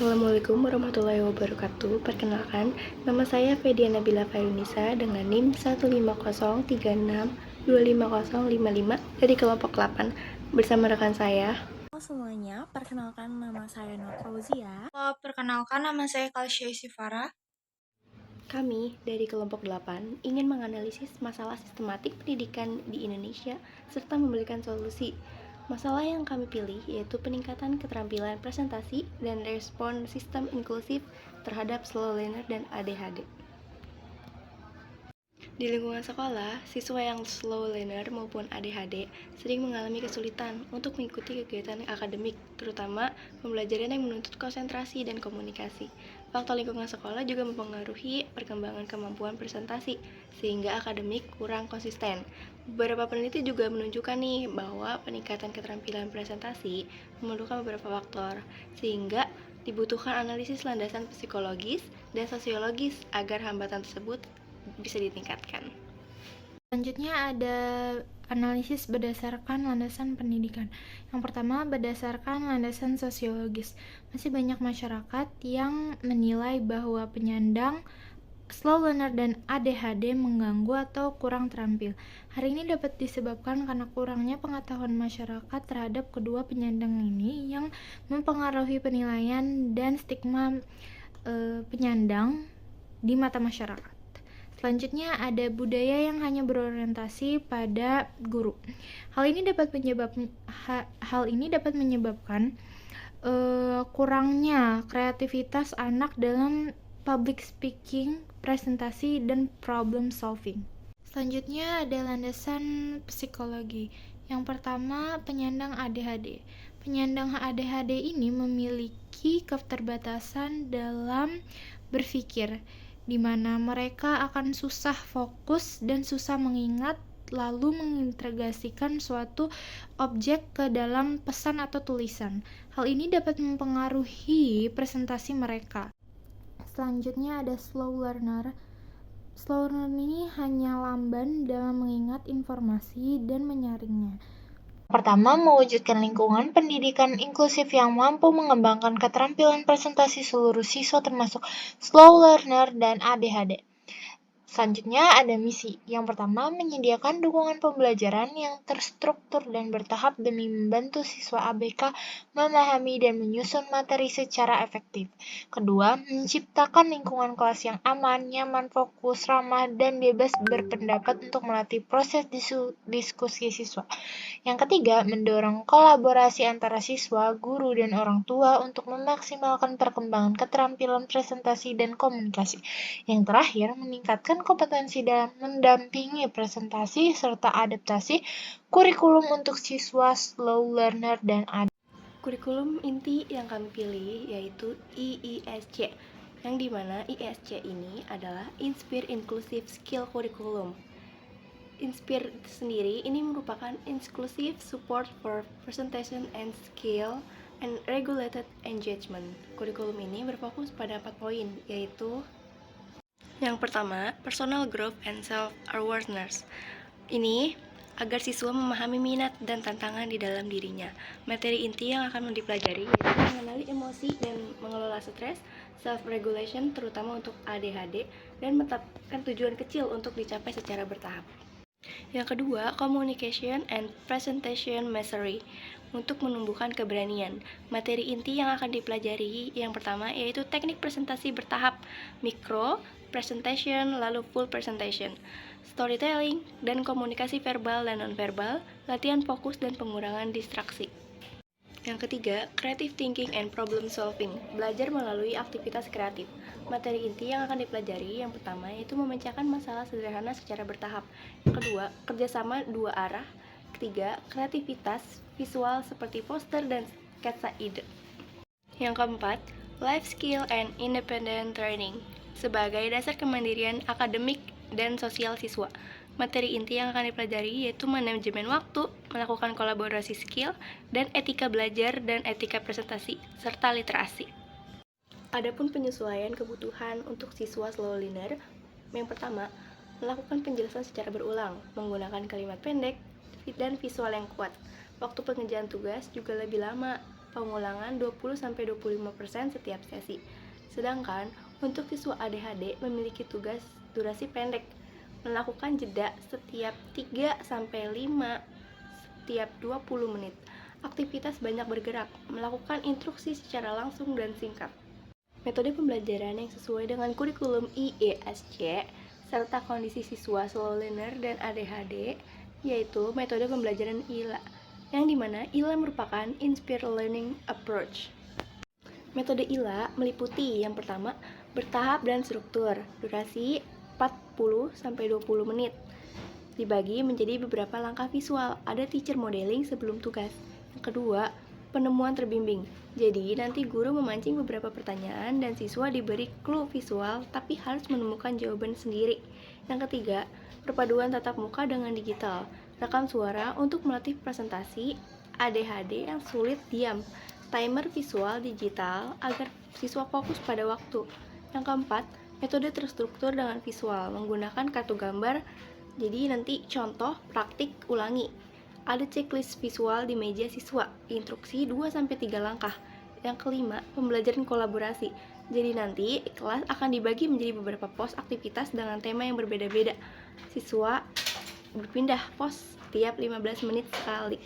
Assalamualaikum warahmatullahi wabarakatuh. Perkenalkan, nama saya Fediana Nabila Fairunisa dengan NIM 15036250055 dari kelompok 8 bersama rekan saya. Halo semuanya, perkenalkan nama saya Nur Fauzia. Perkenalkan nama saya Kalsya Isifara. Kami dari kelompok 8 ingin menganalisis masalah sistematik pendidikan di Indonesia serta memberikan solusi. Masalah yang kami pilih yaitu peningkatan keterampilan presentasi dan respon sistem inklusif terhadap slow learner dan ADHD. Di lingkungan sekolah, siswa yang slow learner maupun ADHD sering mengalami kesulitan untuk mengikuti kegiatan akademik, terutama pembelajaran yang menuntut konsentrasi dan komunikasi. Faktor lingkungan sekolah juga mempengaruhi perkembangan kemampuan presentasi, sehingga akademik kurang konsisten. Beberapa peneliti juga menunjukkan nih bahwa peningkatan keterampilan presentasi memerlukan beberapa faktor, sehingga dibutuhkan analisis landasan psikologis dan sosiologis agar hambatan tersebut bisa ditingkatkan. Selanjutnya ada analisis berdasarkan landasan pendidikan. Yang pertama, berdasarkan landasan sosiologis. Masih banyak masyarakat yang menilai bahwa penyandang slow learner dan ADHD mengganggu atau kurang terampil. Hal ini dapat disebabkan karena kurangnya pengetahuan masyarakat terhadap kedua penyandang ini yang mempengaruhi penilaian dan stigma penyandang di mata masyarakat. Selanjutnya ada budaya yang hanya berorientasi pada guru. Hal ini dapat menyebabkan kurangnya kreativitas anak dalam public speaking, presentasi, dan problem solving. Selanjutnya ada landasan psikologi. Yang pertama, penyandang ADHD. Penyandang ADHD ini memiliki keterbatasan dalam berpikir, di mana mereka akan susah fokus dan susah mengingat lalu mengintegrasikan suatu objek ke dalam pesan atau tulisan. Hal ini dapat mempengaruhi presentasi mereka. Selanjutnya ada slow learner. Slow learner ini hanya lamban dalam mengingat informasi dan menyaringnya. Pertama, mewujudkan lingkungan pendidikan inklusif yang mampu mengembangkan keterampilan presentasi seluruh siswa termasuk slow learner dan ADHD. Selanjutnya ada misi. Yang pertama, menyediakan dukungan pembelajaran yang terstruktur dan bertahap demi membantu siswa ABK memahami dan menyusun materi secara efektif. Kedua, menciptakan lingkungan kelas yang aman, nyaman, fokus, ramah, dan bebas berpendapat untuk melatih proses diskusi siswa. Yang ketiga, mendorong kolaborasi antara siswa, guru, dan orang tua untuk memaksimalkan perkembangan keterampilan presentasi dan komunikasi. Yang terakhir, meningkatkan kompetensi dalam mendampingi presentasi serta adaptasi kurikulum untuk siswa slow learner dan ADHD. Kurikulum inti yang kami pilih yaitu IISC, yang dimana IISC ini adalah Inspire Inclusive Skill Curriculum. Inspire sendiri ini merupakan Inclusive Support for Presentation and Skill and Regulated Engagement. Kurikulum ini berfokus pada 4 poin, yaitu yang pertama, personal growth and self-awareness. Ini agar siswa memahami minat dan tantangan di dalam dirinya. Materi inti yang akan dipelajari yaitu mengenali emosi dan mengelola stres, self-regulation terutama untuk ADHD, dan menetapkan tujuan kecil untuk dicapai secara bertahap. Yang kedua, communication and presentation mastery untuk menumbuhkan keberanian. Materi inti yang akan dipelajari yang pertama yaitu teknik presentasi bertahap, micro presentation, lalu full presentation, storytelling, dan komunikasi verbal dan nonverbal, latihan fokus dan pengurangan distraksi. Yang ketiga, creative thinking and problem solving, belajar melalui aktivitas kreatif. Materi inti yang akan dipelajari yang pertama yaitu memecahkan masalah sederhana secara bertahap. Yang kedua, kerjasama dua arah. Ketiga, kreativitas visual seperti poster dan sketsa ide. Yang keempat, life skill and independent training sebagai dasar kemandirian akademik dan sosial siswa. Materi inti yang akan dipelajari yaitu manajemen waktu, melakukan kolaborasi skill, dan etika belajar dan etika presentasi, serta literasi. Adapun penyesuaian kebutuhan untuk siswa slow learner, yang pertama, melakukan penjelasan secara berulang, menggunakan kalimat pendek dan visual yang kuat. Waktu pengerjaan tugas juga lebih lama, pengulangan 20-25% setiap sesi. Sedangkan untuk siswa ADHD memiliki tugas durasi pendek, melakukan jeda setiap 3-5 setiap 20 menit. Aktivitas banyak bergerak, melakukan instruksi secara langsung dan singkat. Metode pembelajaran yang sesuai dengan kurikulum IESC serta kondisi siswa slow learner dan ADHD yaitu metode pembelajaran ILA, yang dimana ILA merupakan Inspired Learning Approach. Metode ILA meliputi yang pertama, bertahap dan struktur, durasi 40-20 menit, dibagi menjadi beberapa langkah visual, ada teacher modeling sebelum tugas. Yang kedua, penemuan terbimbing. Jadi, nanti guru memancing beberapa pertanyaan dan siswa diberi clue visual tapi harus menemukan jawaban sendiri. Yang ketiga, perpaduan tatap muka dengan digital. Rekam suara untuk melatih presentasi ADHD yang sulit diam. Timer visual digital agar siswa fokus pada waktu. Yang keempat, metode terstruktur dengan visual menggunakan kartu gambar. Jadi nanti contoh, praktik, ulangi. Ada checklist visual di meja siswa, instruksi 2-3 langkah. Yang kelima, pembelajaran kolaborasi. Jadi nanti kelas akan dibagi menjadi beberapa pos aktivitas dengan tema yang berbeda-beda. Siswa berpindah pos tiap 15 menit sekali.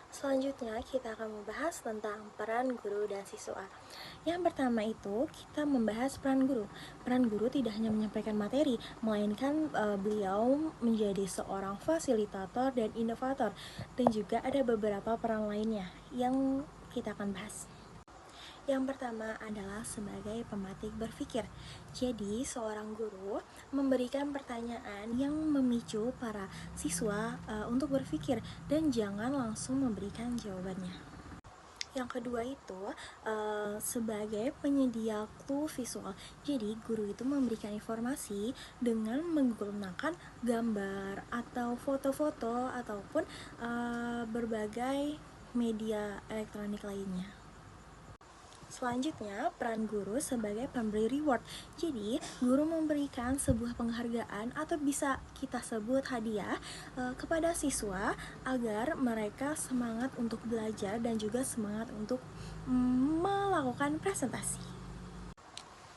Selanjutnya kita akan membahas tentang peran guru dan siswa. Yang pertama itu kita membahas peran guru. Peran guru tidak hanya menyampaikan materi, melainkan beliau menjadi seorang fasilitator dan inovator. Dan juga ada beberapa peran lainnya yang kita akan bahas. Yang pertama adalah sebagai pematik berpikir. Jadi, seorang guru memberikan pertanyaan yang memicu para siswa untuk berpikir dan jangan langsung memberikan jawabannya. Yang kedua itu sebagai penyedia clue visual. Jadi, guru itu memberikan informasi dengan menggunakan gambar atau foto-foto ataupun berbagai media elektronik lainnya. Selanjutnya, peran guru sebagai pemberi reward. Jadi, guru memberikan sebuah penghargaan atau bisa kita sebut hadiah kepada siswa agar mereka semangat untuk belajar dan juga semangat untuk melakukan presentasi.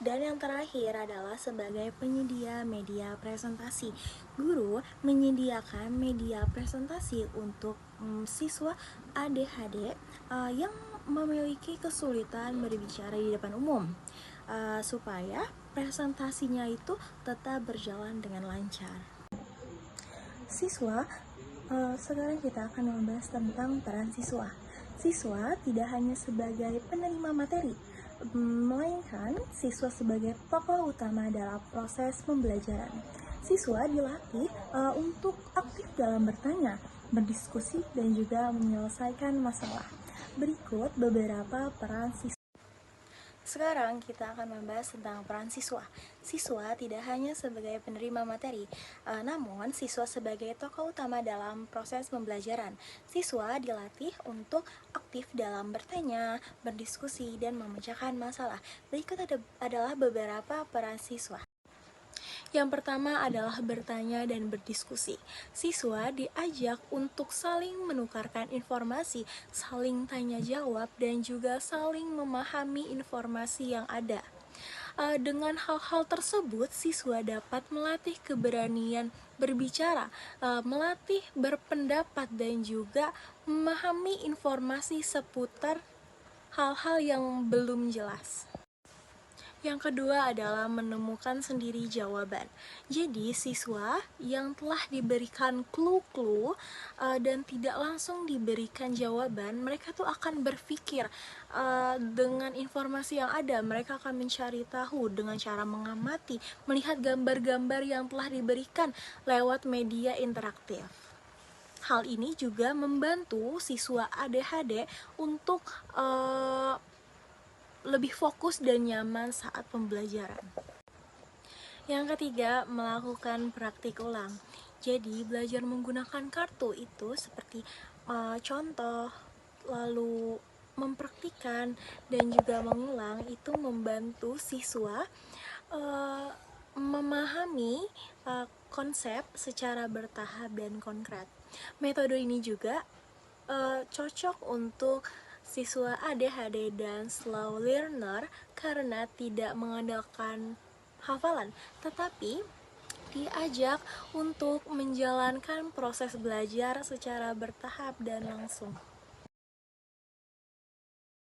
Dan yang terakhir adalah sebagai penyedia media presentasi. Guru menyediakan media presentasi untuk siswa ADHD yang memiliki kesulitan berbicara di depan umum supaya presentasinya itu tetap berjalan dengan lancar. Siswa, sekarang kita akan membahas tentang peran siswa. Siswa tidak hanya sebagai penerima materi, melainkan siswa sebagai tokoh utama dalam proses pembelajaran. Siswa dilatih untuk aktif dalam bertanya, berdiskusi, dan juga menyelesaikan masalah. Berikut beberapa peran siswa. Sekarang kita akan membahas tentang peran siswa. Siswa tidak hanya sebagai penerima materi, namun siswa sebagai tokoh utama dalam proses pembelajaran. Siswa dilatih untuk aktif dalam bertanya, berdiskusi, dan memecahkan masalah. Berikut adalah beberapa peran siswa. Yang pertama adalah bertanya dan berdiskusi. Siswa diajak untuk saling menukarkan informasi, saling tanya jawab, dan juga saling memahami informasi yang ada. Dengan hal-hal tersebut, siswa dapat melatih keberanian berbicara, melatih berpendapat, dan juga memahami informasi seputar hal-hal yang belum jelas. Yang kedua adalah menemukan sendiri jawaban. Jadi, siswa yang telah diberikan clue-clue dan tidak langsung diberikan jawaban, mereka tuh akan berpikir dengan informasi yang ada. Mereka akan mencari tahu dengan cara mengamati, melihat gambar-gambar yang telah diberikan lewat media interaktif. Hal ini juga membantu siswa ADHD untuk lebih fokus dan nyaman saat pembelajaran. Yang ketiga, melakukan praktik ulang. Jadi, belajar menggunakan kartu itu seperti contoh, lalu mempraktikkan dan juga mengulang itu membantu siswa memahami konsep secara bertahap dan konkret. Metode ini juga cocok untuk siswa ADHD dan slow learner karena tidak mengandalkan hafalan, tetapi diajak untuk menjalankan proses belajar secara bertahap dan langsung.